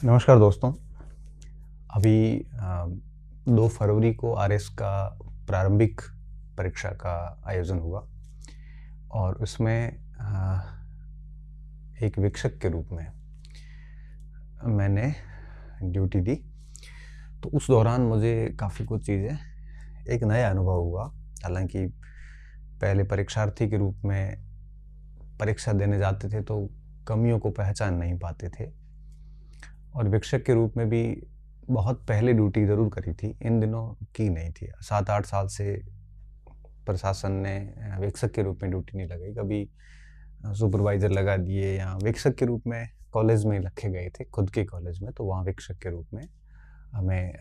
नमस्कार दोस्तों। अभी 2 फरवरी को आरएस का प्रारंभिक परीक्षा का आयोजन हुआ और उसमें एक वीक्षक के रूप में मैंने ड्यूटी दी। तो उस दौरान मुझे काफ़ी कुछ चीज़ें, एक नया अनुभव हुआ। हालांकि पहले परीक्षार्थी के रूप में परीक्षा देने जाते थे तो कमियों को पहचान नहीं पाते थे, और वीक्षक के रूप में भी बहुत पहले ड्यूटी ज़रूर करी थी, इन दिनों की नहीं थी। 7-8 साल से प्रशासन ने वीक्षक के रूप में ड्यूटी नहीं लगाई। कभी सुपरवाइज़र लगा दिए या वीक्षक के रूप में कॉलेज में रखे गए थे, खुद के कॉलेज में, तो वहाँ वीक्षक के रूप में हमें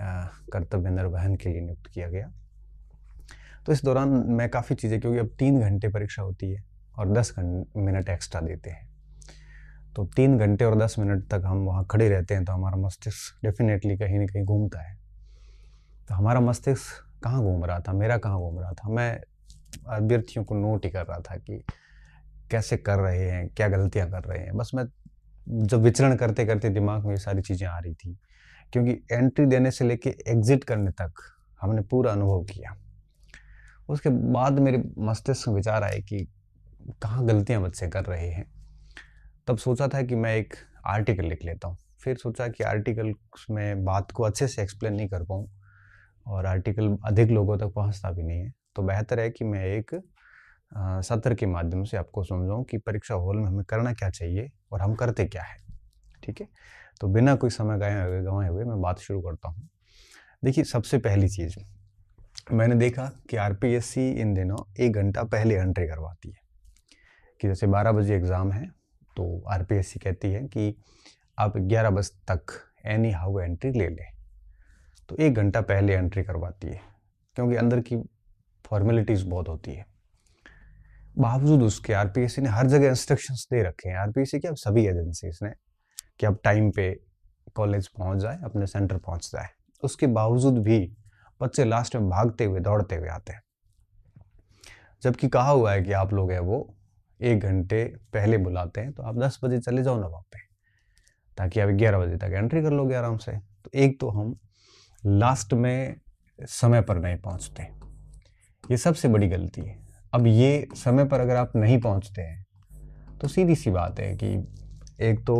कर्तव्य निर्वहन के लिए नियुक्त किया गया। तो इस दौरान मैं काफ़ी चीज़ें, क्योंकि अब 3 घंटे परीक्षा होती है और 10 मिनट एक्स्ट्रा देते हैं, तो 3 घंटे और 10 मिनट तक हम वहाँ खड़े रहते हैं, तो हमारा मस्तिष्क डेफिनेटली कहीं न कहीं घूमता है। तो हमारा मस्तिष्क कहाँ घूम रहा था, मेरा कहाँ घूम रहा था, मैं अभ्यर्थियों को नोट ही कर रहा था कि कैसे कर रहे हैं, क्या गलतियाँ कर रहे हैं। बस मैं जब विचरण करते-करते दिमाग में ये सारी चीज़ें आ रही थी, क्योंकि एंट्री देने से लेके एग्ज़िट करने तक हमने पूरा अनुभव किया। उसके बाद मेरे मस्तिष्क में विचार आए कि कहाँ गलतियाँ बच्चे कर रहे हैं। तब सोचा था कि मैं एक आर्टिकल लिख लेता हूँ। फिर सोचा कि आर्टिकल में बात को अच्छे से एक्सप्लेन नहीं कर पाऊँ और आर्टिकल अधिक लोगों तक पहुँचता भी नहीं है, तो बेहतर है कि मैं एक सत्र के माध्यम से आपको समझाऊँ कि परीक्षा हॉल में हमें करना क्या चाहिए और हम करते क्या हैं। ठीक है? तो बिना कोई समय गँवाए हुए मैं बात शुरू करता हूँ। देखिए, सबसे पहली चीज़, मैंने देखा कि आरपीएससी इन दिनों 1 घंटा पहले एंट्री करवाती है, कि जैसे 12 बजे एग्ज़ाम है, तो आरपीएससी कहती है कि आप 11 बजे तक एनी हाउ एंट्री ले लें। तो 1 घंटा पहले एंट्री करवाती है, क्योंकि अंदर की फॉर्मेलिटीज़ बहुत होती है। बावजूद उसके आरपीएससी ने हर जगह इंस्ट्रक्शंस दे रखे हैं, आरपीएससी क्या, सभी एजेंसीज़ ने, कि आप टाइम पे कॉलेज पहुंच जाए, अपने सेंटर पहुंच जाए। उसके बावजूद भी बच्चे लास्ट में भागते हुए, दौड़ते हुए आते हैं, जबकि कहा हुआ है कि आप लोग हैं वो 1 घंटे पहले बुलाते हैं, तो आप 10 बजे चले जाओ ना वहाँ पे, ताकि आप 11 बजे तक एंट्री कर लोगे आराम से। तो एक तो हम लास्ट में समय पर नहीं पहुँचते, ये सबसे बड़ी गलती है। अब ये समय पर अगर आप नहीं पहुँचते हैं, तो सीधी सी बात है कि एक तो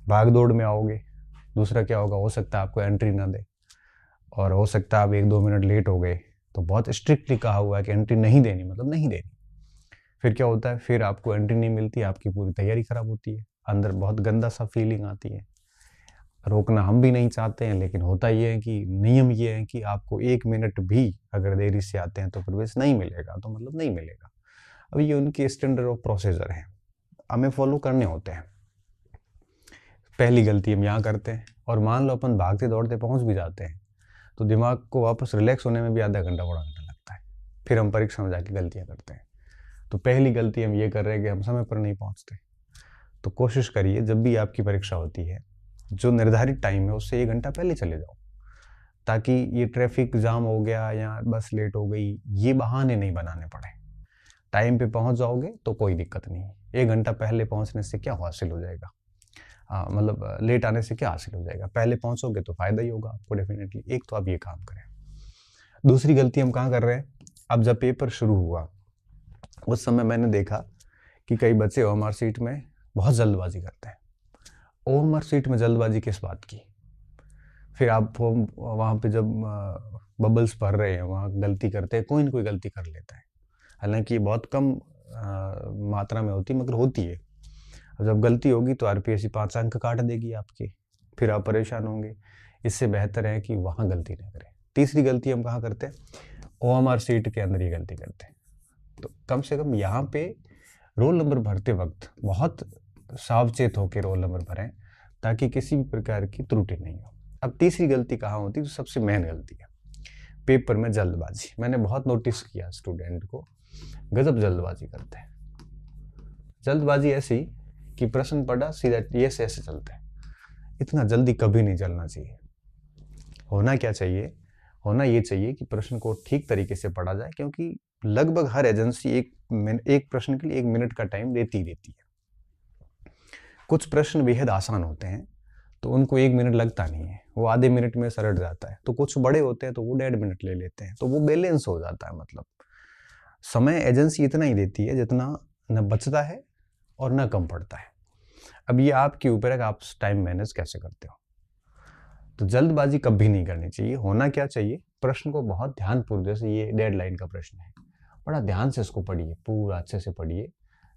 भाग दौड़ में आओगे, दूसरा क्या होगा, हो सकता है आपको एंट्री ना दे, और हो सकता है आप 1-2 मिनट लेट हो गए, तो बहुत स्ट्रिक्टली कहा हुआ है कि एंट्री नहीं देनी, मतलब नहीं देनी। फिर क्या होता है, फिर आपको एंट्री नहीं मिलती, आपकी पूरी तैयारी खराब होती है, अंदर बहुत गंदा सा फीलिंग आती है। रोकना हम भी नहीं चाहते हैं, लेकिन होता ये है कि नियम ये है कि आपको 1 मिनट भी अगर देरी से आते हैं तो प्रवेश नहीं मिलेगा, तो मतलब नहीं मिलेगा। अब ये उनकी स्टैंडर्ड ऑफ प्रोसीजर है, हमें फॉलो करने होते हैं। पहली गलती हम यहाँ करते हैं, और मान लो अपन भागते दौड़ते पहुँच भी जाते हैं, तो दिमाग को वापस रिलैक्स होने में भी आधा घंटा बड़ा घंटा लगता है, फिर हम परीक्षा में जाके गलतियाँ करते हैं। तो पहली गलती हम ये कर रहे हैं कि हम समय पर नहीं पहुँचते। तो कोशिश करिए, जब भी आपकी परीक्षा होती है, जो निर्धारित टाइम है उससे 1 घंटा पहले चले जाओ, ताकि ये ट्रैफिक जाम हो गया या बस लेट हो गई, ये बहाने नहीं बनाने पड़े। टाइम पे पहुंच जाओगे तो कोई दिक्कत नहीं है। 1 घंटा पहले पहुंचने से क्या हासिल हो जाएगा, मतलब लेट आने से क्या हासिल हो जाएगा, पहले पहुंचोगे तो फ़ायदा ही होगा आपको डेफिनेटली। एक तो आप ये काम करें। दूसरी गलती हम कहाँ कर रहे हैं, अब जब पेपर शुरू हुआ उस समय मैंने देखा कि कई बच्चे ओएमआर शीट में बहुत जल्दबाजी करते हैं। ओएमआर शीट में जल्दबाजी किस बात की, फिर आप वहाँ पे जब बबल्स भर रहे हैं वहाँ गलती करते हैं, कोई ना कोई गलती कर लेता है। हालांकि ये बहुत कम मात्रा में होती है, मगर होती है। जब गलती होगी तो आरपीएससी 5 अंक काट देगी आपके, फिर आप परेशान होंगे। इससे बेहतर है कि वहाँ गलती ना करें। तीसरी गलती हम कहाँ करते हैं, ओएमआर शीट के अंदर ये गलती करते हैं। तो कम से कम यहाँ पे रोल नंबर भरते वक्त बहुत सावचेत होकर रोल नंबर भरें, ताकि किसी भी प्रकार की त्रुटि नहीं हो। अब तीसरी गलती कहाँ होती है, तो सबसे मेन गलती है पेपर में जल्दबाजी। मैंने बहुत नोटिस किया स्टूडेंट को, गजब जल्दबाजी करते हैं। जल्दबाजी ऐसी कि प्रश्न पढ़ा सीधा ये से ऐसे चलता है। इतना जल्दी कभी नहीं चलना चाहिए। होना क्या चाहिए, होना ये चाहिए कि प्रश्न को ठीक तरीके से पढ़ा जाए, क्योंकि लगभग हर एजेंसी एक प्रश्न के लिए 1 मिनट का टाइम देती ही देती है। कुछ प्रश्न बेहद आसान होते हैं, तो उनको 1 मिनट लगता नहीं है, वो आधे मिनट में सरट जाता है। तो कुछ बड़े होते हैं तो वो 1.5 मिनट ले लेते हैं, तो वो बैलेंस हो जाता है। मतलब समय एजेंसी इतना ही देती है जितना न बचता है और न कम पड़ता है। अब ये आपके ऊपर है कि आप टाइम मैनेज कैसे करते हो। तो जल्दबाजी कभी नहीं करनी चाहिए। होना क्या चाहिए, प्रश्न को बहुत ध्यानपूर्वक, जैसे ये डेडलाइन का प्रश्न है, बड़ा ध्यान से इसको पढ़िए, पूरा अच्छे से पढ़िए।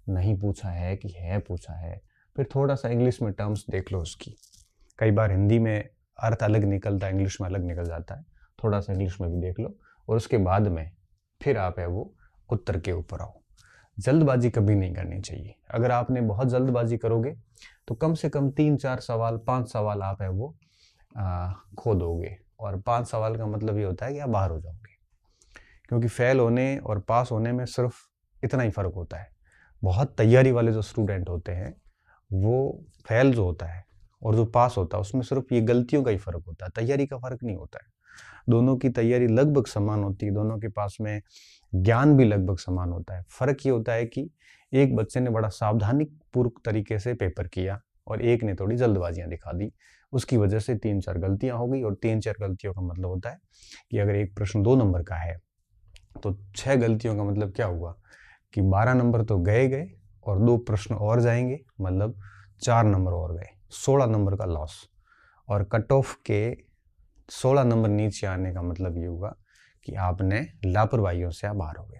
नहीं पूछा है कि है पूछा है, फिर थोड़ा सा इंग्लिश में टर्म्स देख लो उसकी। कई बार हिंदी में अर्थ अलग निकलता है, इंग्लिश में अलग निकल जाता है, थोड़ा सा इंग्लिश में भी देख लो, और उसके बाद में फिर आप है वो उत्तर के ऊपर आओ। जल्दबाजी कभी नहीं करनी चाहिए। अगर आपने बहुत जल्दबाजी करोगे तो कम से कम 3-4 सवाल, 5 सवाल आप है वो खो दोगे, और 5 सवाल का मतलब ये होता है कि आप बाहर हो जाओगे। क्योंकि फेल होने और पास होने में सिर्फ इतना ही फ़र्क होता है। बहुत तैयारी वाले जो स्टूडेंट होते हैं, वो फेल जो होता है और जो पास होता है उसमें सिर्फ ये गलतियों का ही फ़र्क होता है, तैयारी का फ़र्क नहीं होता है। दोनों की तैयारी लगभग समान होती है, दोनों के पास में ज्ञान भी लगभग समान होता है। फ़र्क ये होता है कि एक बच्चे ने बड़ा सावधानी पूर्वक तरीके से पेपर किया और एक ने थोड़ी जल्दबाजियां दिखा दी, उसकी वजह से 3-4 गलतियां हो गई। और 3-4 गलतियों का मतलब होता है कि अगर एक प्रश्न 2 नंबर का है तो 6 गलतियों का मतलब क्या हुआ कि 12 नंबर तो गए गए और 2 प्रश्न और जाएंगे, मतलब 4 नंबर और गए, 16 नंबर का लॉस। और कट ऑफ के 16 नंबर नीचे आने का मतलब ये हुआ कि आपने लापरवाहियों से आप बाहर हो गए।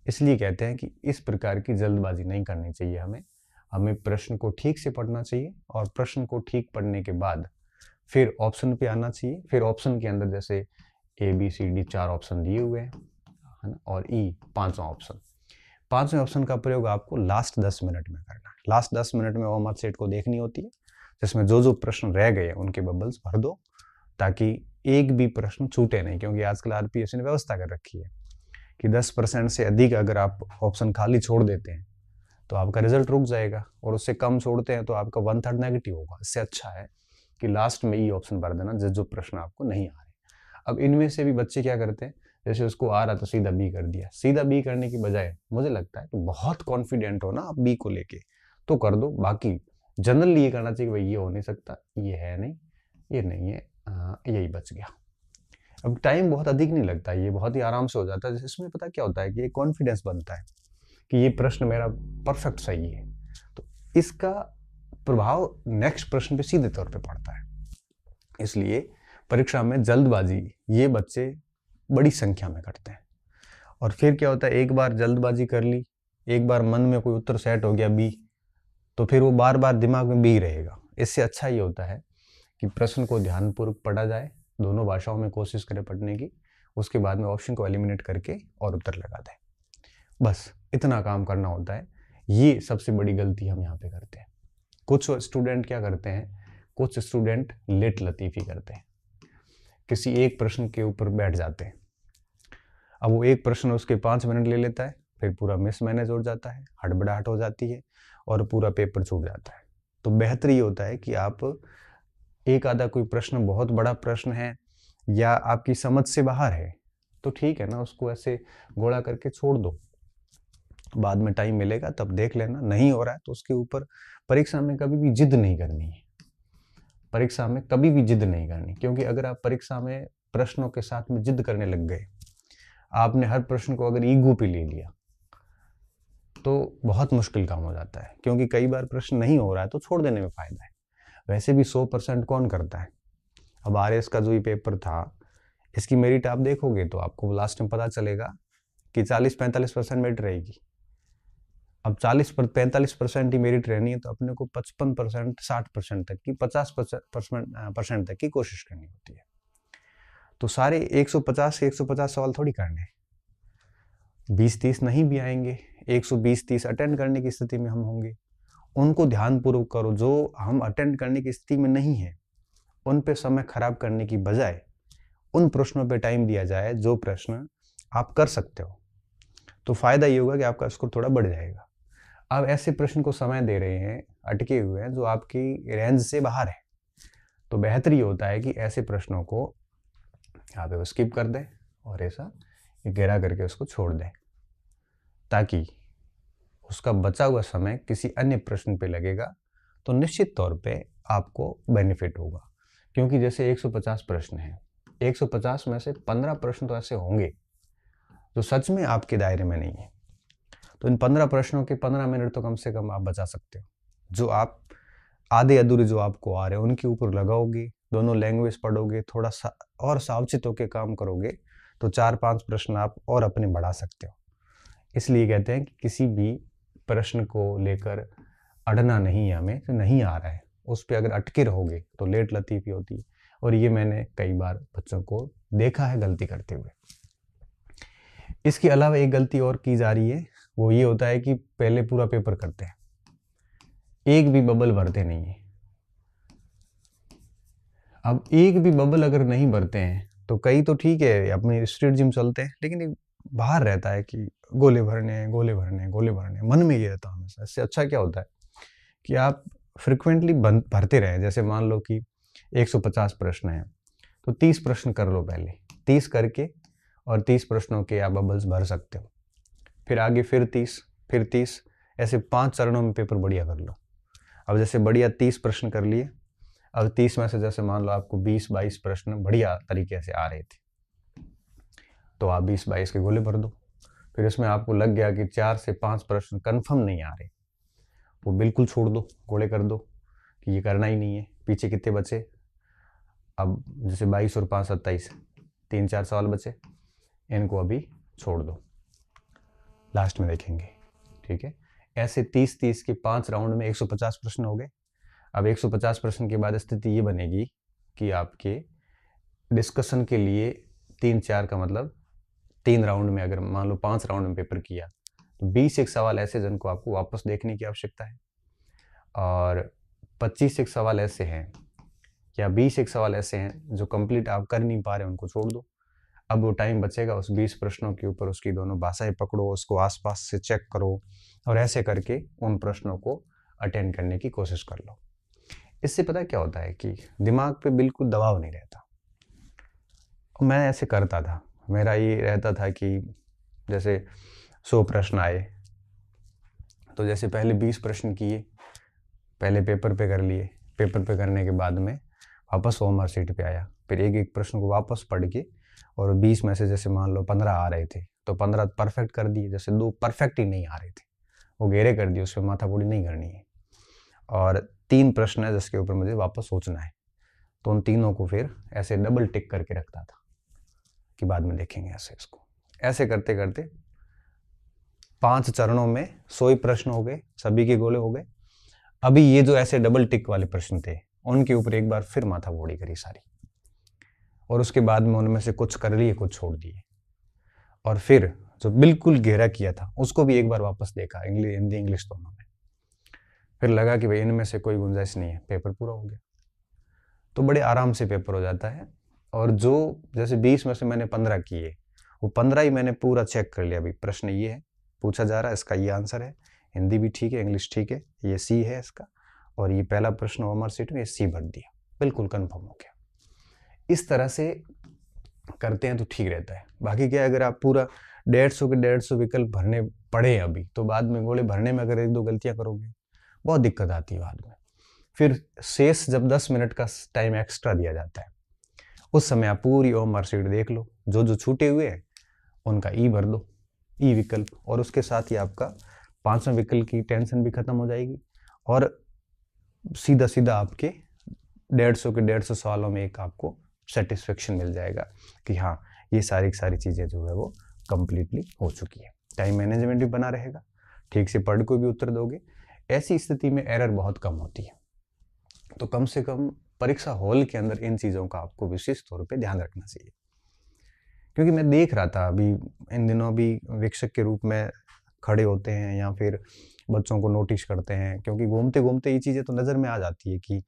इसलिए कहते हैं कि इस प्रकार की जल्दबाजी नहीं करनी चाहिए हमें प्रश्न को ठीक से पढ़ना चाहिए, और प्रश्न को ठीक पढ़ने के बाद फिर ऑप्शन पे आना चाहिए। फिर ऑप्शन के अंदर जैसे ABCD 4 ऑप्शन दिए हुए हैं, है ना, और E 5वां ऑप्शन। 5वें ऑप्शन का प्रयोग आपको लास्ट 10 मिनट में करना है। लास्ट 10 मिनट में ओमर सेट को देखनी होती है, जिसमें जो जो प्रश्न रह गए उनके बबल्स भर दो, ताकि एक भी प्रश्न छूटे नहीं। क्योंकि आजकल RPSC ने व्यवस्था कर रखी है कि 10% से अधिक अगर आप ऑप्शन खाली छोड़ देते हैं तो आपका रिजल्ट रुक जाएगा, और उससे कम छोड़ते हैं तो आपका 1/3 नेगेटिव होगा। इससे अच्छा है कि लास्ट में E ऑप्शन भर देना, जो प्रश्न आपको नहीं आ रहे। अब इनमें से भी बच्चे क्या करते हैं, जैसे उसको आ रहा तो सीधा B कर दिया। सीधा B करने की बजाय मुझे लगता है कि बहुत कॉन्फिडेंट हो ना आप B को लेके तो कर दो। बाकी जनरली ये करना चाहिए कि भाई ये हो नहीं सकता, ये है नहीं, ये नहीं है, यही बच गया। अब टाइम बहुत अधिक नहीं लगता, ये बहुत ही आराम से हो जाता है। इसमें पता क्या होता है कि ये कॉन्फिडेंस बनता है कि ये प्रश्न मेरा परफेक्ट सही है, तो इसका प्रभाव नेक्स्ट प्रश्न पे सीधे तौर पे पड़ता है। इसलिए परीक्षा में जल्दबाजी ये बच्चे बड़ी संख्या में करते हैं। और फिर क्या होता है, एक बार जल्दबाजी कर ली, एक बार मन में कोई उत्तर सेट हो गया B, तो फिर वो बार बार दिमाग में B रहेगा। इससे अच्छा ये होता है कि प्रश्न को ध्यानपूर्वक पढ़ा जाए, दोनों भाषाओं में कोशिश करें पढ़ने की, उसके बाद में ऑप्शन को एलिमिनेट करके और उत्तर लगा दें। बस इतना काम करना होता है। ये सबसे बड़ी गलती हम यहाँ पे करते हैं। कुछ स्टूडेंट क्या करते हैं, कुछ स्टूडेंट लेट लतीफ़ी करते हैं, किसी एक प्रश्न के ऊपर बैठ जाते हैं। अब वो एक प्रश्न उसके 5 मिनट ले लेता है, फिर पूरा मिसमैनेज हो जाता है, हड़बड़ाहट हो जाती है और पूरा पेपर छूट जाता है। तो बेहतर ये होता है कि आप एक आधा कोई प्रश्न, बहुत बड़ा प्रश्न है या आपकी समझ से बाहर है, तो ठीक है ना, उसको ऐसे गोला करके छोड़ दो, बाद में टाइम मिलेगा तब देख लेना। नहीं हो रहा है तो उसके ऊपर परीक्षा में कभी भी जिद नहीं करनी है। परीक्षा में कभी भी जिद नहीं करनी, क्योंकि अगर आप परीक्षा में प्रश्नों के साथ में जिद करने लग गए, आपने हर प्रश्न को अगर ईगो पे ले लिया, तो बहुत मुश्किल काम हो जाता है। क्योंकि कई बार प्रश्न नहीं हो रहा है तो छोड़ देने में फायदा है। वैसे भी 100% कौन करता है। अब RS का जो ये पेपर था, इसकी मेरिट आप देखोगे तो आपको लास्ट में पता चलेगा कि 40-45% मेरिट रहेगी। अब 40-45% ही मेरिट रहनी है तो अपने को 55%, 60% तक की, 50% तक की कोशिश करनी होती है। तो सारे 150 से 150 सवाल थोड़ी करने हैं, 20-30 नहीं भी आएंगे, 120-30 अटेंड करने की स्थिति में हम होंगे। उनको ध्यानपूर्वक करो। जो हम अटेंड करने की स्थिति में नहीं है उन पे समय खराब करने की बजाय उन प्रश्नों पे टाइम दिया जाए जो प्रश्न आप कर सकते हो, तो फायदा ये होगा कि आपका स्कोर थोड़ा बढ़ जाएगा। अब ऐसे प्रश्न को समय दे रहे हैं, अटके हुए हैं, जो आपकी रेंज से बाहर है, तो बेहतर ये होता है कि ऐसे प्रश्नों को आप स्किप कर दें और ऐसा गहरा करके उसको छोड़ दें, ताकि उसका बचा हुआ समय किसी अन्य प्रश्न पे लगेगा तो निश्चित तौर पे आपको बेनिफिट होगा। क्योंकि जैसे 150 प्रश्न हैं, 150 में से 15 प्रश्न तो ऐसे होंगे जो सच में आपके दायरे में नहीं है। तो इन 15 प्रश्नों के 15 मिनट तो कम से कम आप बचा सकते हो। जो आप आधे अधूरे जो आपको आ रहे हैं उनके ऊपर लगाओगे, दोनों लैंग्वेज पढ़ोगे, थोड़ा सा और सावचित होकर काम करोगे तो 4-5 प्रश्न आप और अपने बढ़ा सकते हो। इसलिए कहते हैं कि किसी भी प्रश्न को लेकर अड़ना नहीं है हमें, जो नहीं आ रहा है उस पर अगर अटके रहोगे तो लेट लतीफ़ी होती है। और ये मैंने कई बार बच्चों को देखा है गलती करते हुए। इसके अलावा एक गलती और की जा रही है, वो ये होता है कि पहले पूरा पेपर करते हैं, एक भी बबल भरते नहीं है। अब एक भी बबल अगर नहीं भरते हैं तो कई तो ठीक है अपने स्ट्रीट जिम चलते हैं, लेकिन एक बाहर रहता है कि गोले भरने हैं, गोले भरने हैं, गोले भरने हैं, मन में ये रहता है हमेशा। इससे अच्छा क्या होता है कि आप फ्रिक्वेंटली भरते रहें। जैसे मान लो कि 150 प्रश्न हैं तो 30 प्रश्न कर लो पहले, 30 करके और 30 प्रश्नों के आप बबल्स भर सकते हो। फिर आगे फिर 30, फिर 30, ऐसे 5 चरणों में पेपर बढ़िया कर लो। अब जैसे बढ़िया 30 प्रश्न कर लिए, अब 30 में से जैसे मान लो आपको 20-22 प्रश्न बढ़िया तरीके से आ रहे थे तो आप 20-22 के गोले भर दो। फिर इसमें आपको लग गया कि 4 से 5 प्रश्न कन्फर्म नहीं आ रहे, वो बिल्कुल छोड़ दो, गोले कर दो कि ये करना ही नहीं है। पीछे कितने बचे, अब जैसे 22 और 5 27, 3-4 सवाल बचे, इनको अभी छोड़ दो, लास्ट में देखेंगे। ठीक है, ऐसे 30-30 के 5 राउंड में 150 प्रश्न हो गए। अब 150 प्रश्न के बाद स्थिति ये बनेगी कि आपके डिस्कशन के लिए 3-4 का मतलब 3 राउंड में, अगर मान लो 5 राउंड में पेपर किया तो 20 एक सवाल ऐसे जिनको आपको वापस देखने की आवश्यकता है, और 25 एक सवाल ऐसे हैं या 20 एक सवाल ऐसे हैं जो कंप्लीट आप कर नहीं पा रहे, उनको छोड़ दो। अब वो टाइम बचेगा उस 20 प्रश्नों के ऊपर, उसकी दोनों भाषाएं पकड़ो, उसको आसपास से चेक करो और ऐसे करके उन प्रश्नों को अटेंड करने की कोशिश कर लो। इससे पता क्या होता है कि दिमाग पे बिल्कुल दबाव नहीं रहता। मैं ऐसे करता था, मेरा ये रहता था कि जैसे 100 प्रश्न आए तो जैसे पहले 20 प्रश्न किए, पहले पेपर पे कर लिए, पेपर पे करने के बाद में वापस होमवर्क शीट पे आया, फिर एक एक प्रश्न को वापस पढ़ के, और 20 में से जैसे मान लो 15 आ रहे थे तो 15 परफेक्ट कर दिए, जैसे 2 परफेक्ट ही नहीं आ रहे थे वो घेरे कर दिए, उस पर माथापूरी नहीं करनी है। और 3 प्रश्न है जिसके ऊपर मुझे वापस सोचना है, तो उन तीनों को फिर ऐसे डबल टिक करके रखता था कि बाद में देखेंगे ऐसे। इसको ऐसे करते करते 5 चरणों में 100 प्रश्न हो गए, सभी के गोले हो गए। अभी ये जो ऐसे डबल टिक वाले प्रश्न थे उनके ऊपर एक बार फिर माथापूरी करी सारी, और उसके बाद में उनमें से कुछ कर लिए, कुछ छोड़ दिए, और फिर जो बिल्कुल गहरा किया था उसको भी एक बार वापस देखा, हिंदी इंग्लिश दोनों में। फिर लगा कि भाई इनमें से कोई गुंजाइश नहीं है, पेपर पूरा हो गया। तो बड़े आराम से पेपर हो जाता है। और जो जैसे 20 में से मैंने 15 किए, वो 15 ही मैंने पूरा चेक कर लिया, भाई प्रश्न ये है पूछा जा रहा है, इसका ये आंसर है, हिंदी भी ठीक है, इंग्लिश ठीक है, ये सी है इसका, और ये पहला प्रश्न होमवर्क शीट में ये सी भर दिया, बिल्कुल कंफर्म हो गया। इस तरह से करते हैं तो ठीक रहता है। बाकी क्या है, अगर आप पूरा 150 के 150 विकल्प भरने पड़े अभी, तो बाद में गोले भरने में अगर 1-2 गलतियां करोगे बहुत दिक्कत आती है बाद में। फिर शेष जब 10 मिनट का टाइम एक्स्ट्रा दिया जाता है उस समय आप पूरी होमवर्क शीट देख लो, जो जो छूटे हुए हैं उनका ई भर दो, ई विकल्प, और उसके साथ ही आपका 5वें विकल्प की टेंशन भी खत्म हो जाएगी, और सीधा सीधा आपके 150 के 150 सवालों में एक आपको सेटिस्फेक्शन मिल जाएगा कि हाँ ये सारी चीज़ें जो है वो कंप्लीटली हो चुकी है। टाइम मैनेजमेंट भी बना रहेगा, ठीक से पढ़ को भी उत्तर दोगे। ऐसी स्थिति में एरर बहुत कम होती है। तो कम से कम परीक्षा हॉल के अंदर इन चीज़ों का आपको विशेष तौर पे ध्यान रखना चाहिए। क्योंकि मैं देख रहा था अभी इन दिनों भी वीक्षक के रूप में खड़े होते हैं या फिर बच्चों को नोटिस करते हैं, क्योंकि घूमते घूमते ये चीज़ें तो नज़र में आ जाती है कि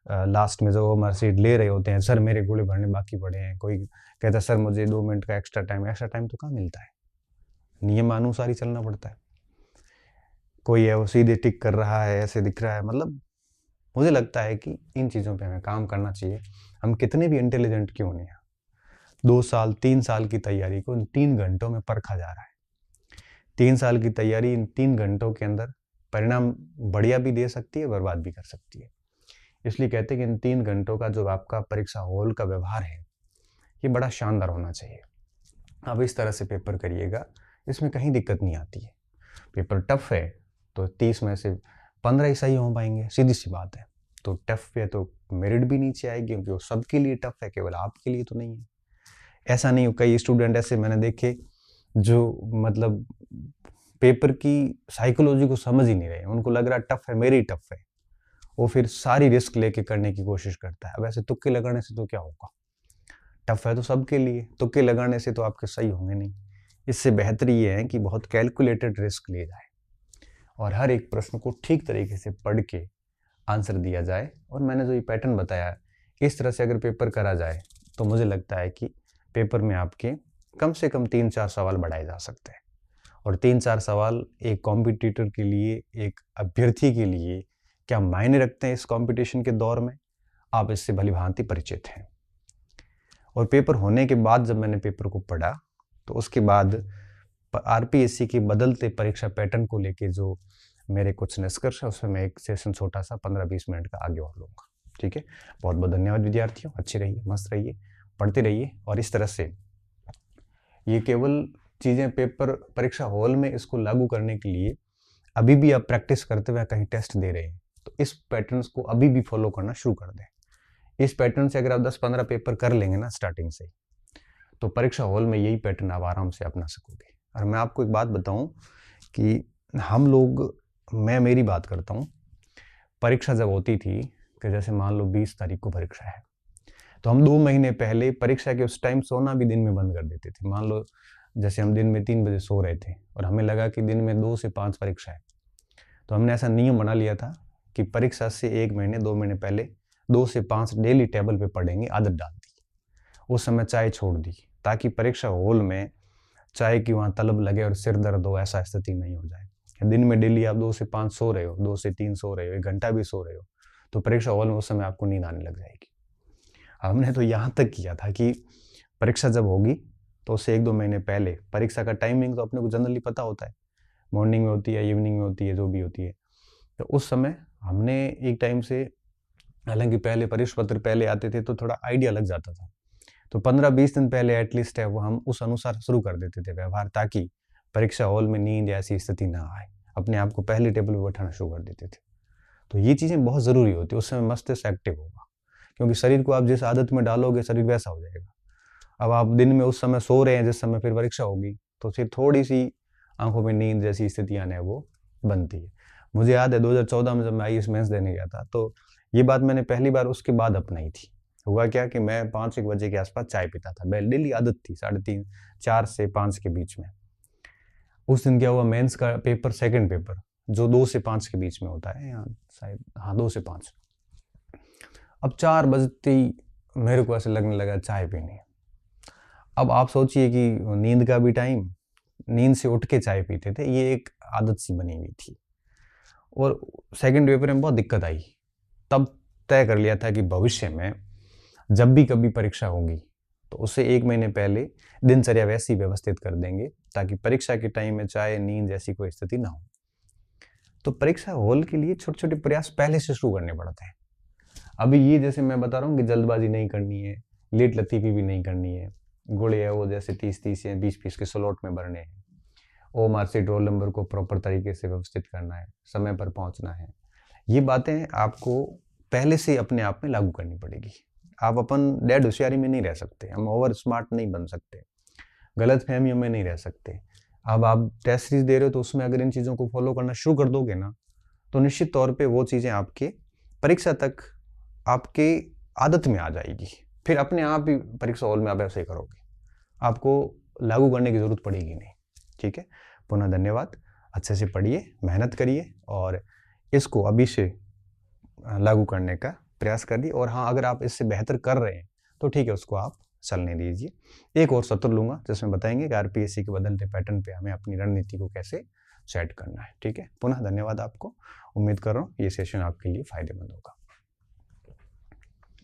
लास्ट में जो होमवर्क शीट ले रहे होते हैं, सर मेरे गोले भरने बाकी पड़े हैं, कोई कहता है सर मुझे 2 मिनट का एक्स्ट्रा टाइम तो कहाँ मिलता है, नियमानुसार ही चलना पड़ता है। कोई है वो सीधे टिक कर रहा है, ऐसे दिख रहा है, मतलब मुझे लगता है कि इन चीज़ों पे हमें काम करना चाहिए। हम कितने भी इंटेलिजेंट क्यों नहीं हैं, 2 साल 3 साल की तैयारी को इन 3 घंटों में परखा जा रहा है। 3 साल की तैयारी इन 3 घंटों के अंदर परिणाम बढ़िया भी दे सकती है, बर्बाद भी कर सकती है। इसलिए कहते हैं कि इन 3 घंटों का जो आपका परीक्षा हॉल का व्यवहार है ये बड़ा शानदार होना चाहिए। आप इस तरह से पेपर करिएगा, इसमें कहीं दिक्कत नहीं आती है। पेपर टफ है तो 30 में से 15 ही सही हो पाएंगे, सीधी सी बात है। तो टफ है तो मेरिट भी नीचे आएगी, क्योंकि वो सबके लिए टफ है, केवल आपके लिए तो नहीं है। ऐसा नहीं हो, कई स्टूडेंट ऐसे मैंने देखे जो मतलब पेपर की साइकोलॉजी को समझ ही नहीं रहे, उनको लग रहा टफ है, मेरी टफ है, वो फिर सारी रिस्क लेके करने की कोशिश करता है। अब ऐसे तुक्के लगाने से तो क्या होगा, टफ है तो सबके लिए, तुक्के लगाने से तो आपके सही होंगे नहीं। इससे बेहतर ये है कि बहुत कैलकुलेटेड रिस्क लिए जाए और हर एक प्रश्न को ठीक तरीके से पढ़ के आंसर दिया जाए। और मैंने जो ये पैटर्न बताया, इस तरह से अगर पेपर करा जाए तो मुझे लगता है कि पेपर में आपके कम से कम 3-4 सवाल बढ़ाए जा सकते हैं। और 3-4 सवाल एक कॉम्पिटिटर के लिए, एक अभ्यर्थी के लिए क्या मायने रखते हैं इस कंपटीशन के दौर में, आप इससे भली भांति परिचित हैं। और पेपर होने के बाद जब मैंने पेपर को पढ़ा तो उसके बाद आरपीएससी के बदलते परीक्षा पैटर्न को लेके जो मेरे कुछ निष्कर्ष है, उसमें मैं एक सेशन छोटा सा 15-20 मिनट का आगे और लूँगा। ठीक है, बहुत बहुत धन्यवाद विद्यार्थियों, अच्छे रहिए, मस्त रहिए, पढ़ते रहिए। और इस तरह से ये केवल चीज़ें पेपर परीक्षा हॉल में इसको लागू करने के लिए अभी भी आप प्रैक्टिस करते हुए कहीं टेस्ट दे रहे हैं तो इस पैटर्न्स को अभी भी फॉलो करना शुरू कर दें। इस पैटर्न से अगर आप 10-15 पेपर कर लेंगे ना स्टार्टिंग से, तो परीक्षा हॉल में यही पैटर्न आप आराम से अपना सकोगे। और मैं आपको एक बात बताऊं कि हम लोग, मैं मेरी बात करता हूं, परीक्षा जब होती थी कि जैसे मान लो 20 तारीख को परीक्षा है, तो हम 2 महीने पहले परीक्षा के उस टाइम सोना भी दिन में बंद कर देते थे। मान लो जैसे हम दिन में 3 बजे सो रहे थे और हमें लगा कि दिन में 2 से 5 परीक्षा है, तो हमने ऐसा नियम बना लिया था कि परीक्षा से 1 महीने 2 महीने पहले 2 से 5 डेली टेबल पे पढ़ेंगे, आदत डाल दी। उस समय चाय छोड़ दी ताकि परीक्षा हॉल में चाय की वहाँ तलब लगे और सिर दर्द हो, ऐसा स्थिति नहीं हो जाए। दिन में डेली आप 2 से 5 सो रहे हो, 2 से 3 सो रहे हो, 1 घंटा भी सो रहे हो, तो परीक्षा हॉल में उस समय आपको नींद आने लग जाएगी। हमने तो यहाँ तक किया था कि परीक्षा जब होगी तो उससे 1-2 महीने पहले, परीक्षा का टाइमिंग तो अपने को जनरली पता होता है, मॉर्निंग में होती है, इवनिंग में होती है, जो भी होती है, तो उस समय हमने एक टाइम से, हालांकि पहले परीक्षा पत्र पहले आते थे तो थोड़ा आइडिया लग जाता था, तो 15-20 दिन पहले एटलीस्ट है वो हम उस अनुसार शुरू कर देते थे व्यवहार, ताकि परीक्षा हॉल में नींद ऐसी स्थिति ना आए, अपने आप को पहले टेबल पर बैठाना शुरू कर देते थे। तो ये चीज़ें बहुत ज़रूरी होती है, उस समय मस्तिष्क एक्टिव होगा, क्योंकि शरीर को आप जिस आदत में डालोगे शरीर वैसा हो जाएगा। अब आप दिन में उस समय सो रहे हैं जिस समय फिर परीक्षा होगी, तो फिर थोड़ी सी आंखों में नींद जैसी स्थितियाँ हैं वो बनती है। मुझे याद है 2014 में जब मैं आईएएस मेंस देने गया था, तो ये बात मैंने पहली बार उसके बाद अपनाई थी। हुआ क्या कि मैं 5-1 बजे के आसपास चाय पीता था, डेली आदत थी, 3:30 4 से 5 के बीच में। उस दिन क्या हुआ, मेंस का पेपर, सेकंड पेपर जो 2 से 5 के बीच में होता है, या शायद 2 से 5। अब 4 बजते ही मेरे को ऐसे लगने लगा चाय पीनी है। अब आप सोचिए कि नींद का भी टाइम, नींद से उठ के चाय पीते थे, ये एक आदत सी बनी हुई थी। और सेकंड पेपर में बहुत दिक्कत आई, तब तय कर लिया था कि भविष्य में जब भी कभी परीक्षा होगी तो उससे 1 महीने पहले दिनचर्या वैसी व्यवस्थित कर देंगे ताकि परीक्षा के टाइम में चाय, नींद जैसी कोई स्थिति ना हो। तो परीक्षा हॉल के लिए छोटे छोटे प्रयास पहले से शुरू करने पड़ते हैं। अभी ये जैसे मैं बता रहा हूँ कि जल्दबाजी नहीं करनी है, लेट लतीफ़ी भी नहीं करनी है, गुड़े है वो जैसे 30-30 या 20-20 के स्लॉट में भरने हैं, ओ मार्कशीट रोल नंबर को प्रॉपर तरीके से व्यवस्थित करना है, समय पर पहुंचना है, ये बातें आपको पहले से अपने आप में लागू करनी पड़ेगी। आप अपन डेढ़ होशियारी में नहीं रह सकते, हम ओवर स्मार्ट नहीं बन सकते, गलत फहमियों में नहीं रह सकते। अब आप टेस्ट सीरीज दे रहे हो तो उसमें अगर इन चीज़ों को फॉलो करना शुरू कर दोगे ना, तो निश्चित तौर पे वो चीज़ें आपके परीक्षा तक आपके आदत में आ जाएगी, फिर अपने आप ही परीक्षा हॉल में आप ऐसे ही करोगे, आपको लागू करने की ज़रूरत पड़ेगी नहीं। ठीक है, पुनः धन्यवाद, अच्छे से पढ़िए, मेहनत करिए और इसको अभी से लागू करने का प्रयास करिए। और हाँ, अगर आप इससे बेहतर कर रहे हैं तो ठीक है, उसको आप चलने दीजिए। एक और सत्र लूँगा जिसमें बताएंगे कि आरपीएससी के बदलते पैटर्न पे हमें अपनी रणनीति को कैसे सेट करना है। ठीक है, पुनः धन्यवाद आपको, उम्मीद कर रहा हूँ ये सेशन आपके लिए फ़ायदेमंद होगा।